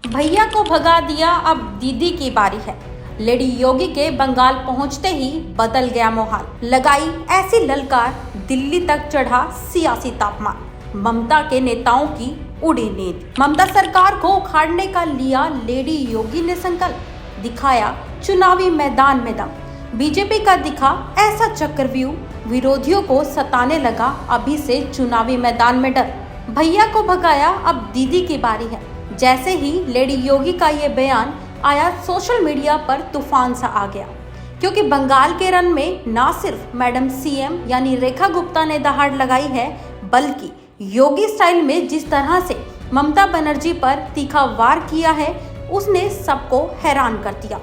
भैया को भगा दिया, अब दीदी की बारी है। लेडी योगी के बंगाल पहुंचते ही बदल गया माहौल। लगाई ऐसी ललकार, दिल्ली तक चढ़ा सियासी तापमान। ममता के नेताओं की उड़ी नींद। ममता सरकार को उखाड़ने का लिया लेडी योगी ने संकल्प। दिखाया चुनावी मैदान में दम। बीजेपी का दिखा ऐसा चक्रव्यूह, विरोधियों को सताने लगा अभी से चुनावी मैदान में डर। भैया को भगाया, अब दीदी की बारी है। जैसे ही लेडी योगी का ये बयान आया, सोशल मीडिया पर तूफान सा आ गया, क्योंकि बंगाल के रण में ना सिर्फ मैडम सीएम यानी रेखा गुप्ता ने दहाड़ लगाई है, बल्कि योगी स्टाइल में जिस तरह से ममता बनर्जी पर तीखा वार किया है, उसने सबको हैरान कर दिया।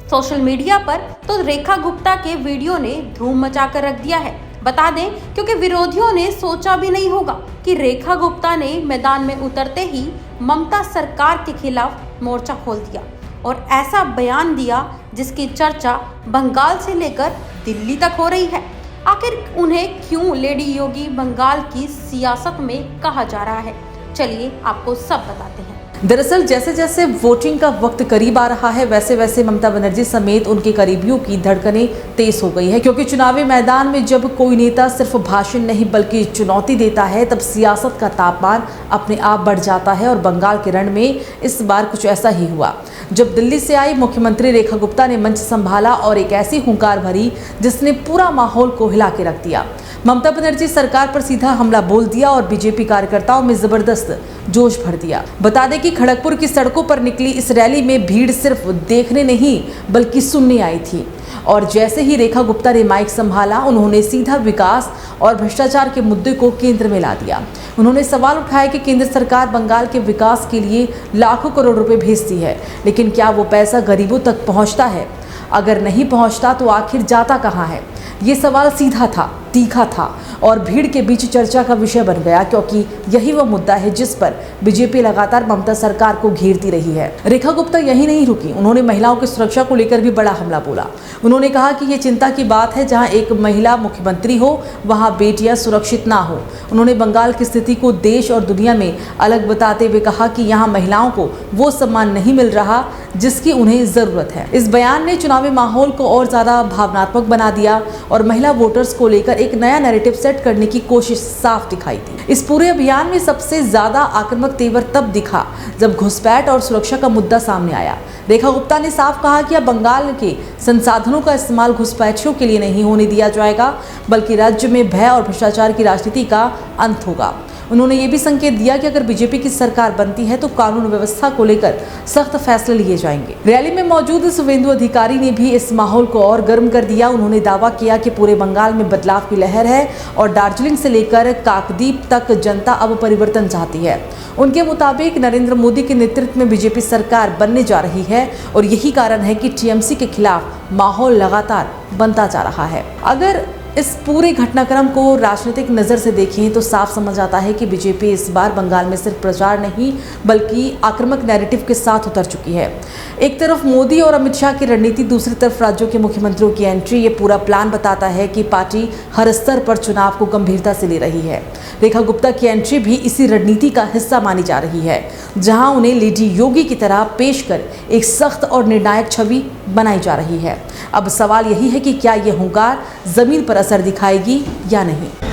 सोशल मीडिया पर तो रेखा गुप्ता के वीडियो ने धूम मचाकर रख दिया है। बता दें, क्योंकि विरोधियों ने सोचा भी नहीं होगा कि रेखा गुप्ता ने मैदान में उतरते ही ममता सरकार के खिलाफ मोर्चा खोल दिया और ऐसा बयान दिया जिसकी चर्चा बंगाल से लेकर दिल्ली तक हो रही है। आखिर उन्हें क्यों लेडी योगी बंगाल की सियासत में कहा जा रहा है, चलिए आपको सब बताते हैं। दरअसल जैसे जैसे वोटिंग का वक्त करीब आ रहा है, वैसे वैसे ममता बनर्जी समेत उनके करीबियों की धड़कनें तेज हो गई है, क्योंकि चुनावी मैदान में जब कोई नेता सिर्फ भाषण नहीं बल्कि चुनौती देता है, तब सियासत का तापमान अपने आप बढ़ जाता है। और बंगाल के रण में इस बार कुछ ऐसा ही हुआ, जब दिल्ली से आई मुख्यमंत्री रेखा गुप्ता ने मंच संभाला और एक ऐसी हुंकार भरी जिसने पूरा माहौल को हिला के रख दिया। ममता बनर्जी सरकार पर सीधा हमला बोल दिया और बीजेपी कार्यकर्ताओं में जबरदस्त जोश भर दिया। बता दें कि खड़गपुर की सड़कों पर निकली इस रैली में भीड़ सिर्फ देखने नहीं बल्कि सुनने आई थी। और जैसे ही रेखा गुप्ता ने माइक संभाला, उन्होंने सीधा विकास और भ्रष्टाचार के मुद्दे को केंद्र में ला दिया। उन्होंने सवाल उठाया कि केंद्र सरकार बंगाल के विकास के लिए लाखों करोड़ रुपए भेजती है, लेकिन क्या वो पैसा गरीबों तक पहुंचता है? अगर नहीं पहुंचता तो आखिर जाता कहां है? ये सवाल सीधा था, तीखा था और भीड़ के बीच चर्चा का विषय बन गया, क्योंकि यही वो मुद्दा है जिस पर बीजेपी लगातार ममता सरकार को घेरती रही है। रेखा गुप्ता यही नहीं रुकी, उन्होंने महिलाओं की सुरक्षा को लेकर भी बड़ा हमला बोला। उन्होंने कहा कि ये चिंता की बात है, जहां एक महिला मुख्यमंत्री हो वहां बेटियां सुरक्षित ना हो। उन्होंने बंगाल की स्थिति को देश और दुनिया में अलग बताते हुए कहा कि यहाँ महिलाओं को वो सम्मान नहीं मिल रहा जिसकी उन्हें जरूरत है। इस बयान ने चुनावी माहौल को और ज्यादा भावनात्मक बना दिया और महिला वोटर्स को लेकर एक नया नैरेटिव सेट करने की कोशिश साफ दिखाई दी। इस पूरे अभियान में सबसे ज्यादा आक्रामक तेवर तब दिखा जब घुसपैठ और सुरक्षा का मुद्दा सामने आया। रेखा गुप्ता ने साफ कहा कि अब बंगाल के संसाधनों का इस्तेमाल घुसपैठियों के लिए नहीं होने दिया जाएगा, बल्कि राज्य में भय और भ्रष्टाचार की राजनीति का अंत होगा। उन्होंने ये भी संकेत दिया कि अगर बीजेपी की सरकार बनती है तो कानून व्यवस्था को लेकर सख्त फैसले लिए जाएंगे। रैली में मौजूद शुभेंदु अधिकारी ने भी इस माहौल को और गर्म कर दिया। उन्होंने दावा किया कि पूरे बंगाल में बदलाव की लहर है और दार्जिलिंग से लेकर काकद्वीप तक जनता अब परिवर्तन चाहती है। उनके मुताबिक नरेंद्र मोदी के नेतृत्व में बीजेपी सरकार बनने जा रही है और यही कारण है कि टीएमसी के खिलाफ माहौल लगातार बनता जा रहा है। अगर इस पूरे घटनाक्रम को राजनीतिक नज़र से देखें तो साफ समझ आता है कि बीजेपी इस बार बंगाल में सिर्फ प्रचार नहीं बल्कि आक्रामक नैरेटिव के साथ उतर चुकी है। एक तरफ मोदी और अमित शाह की रणनीति, दूसरी तरफ राज्यों के मुख्यमंत्रियों की एंट्री। ये पूरा प्लान बताता है कि पार्टी हर स्तर पर चुनाव को गंभीरता से ले रही है। रेखा गुप्ता की एंट्री भी इसी रणनीति का हिस्सा मानी जा रही है, जहां उन्हें लेडी योगी की तरह पेश कर एक सख्त और निर्णायक छवि बनाई जा रही है। अब सवाल यही है कि क्या ये हुंकार जमीन पर असर दिखाएगी या नहीं।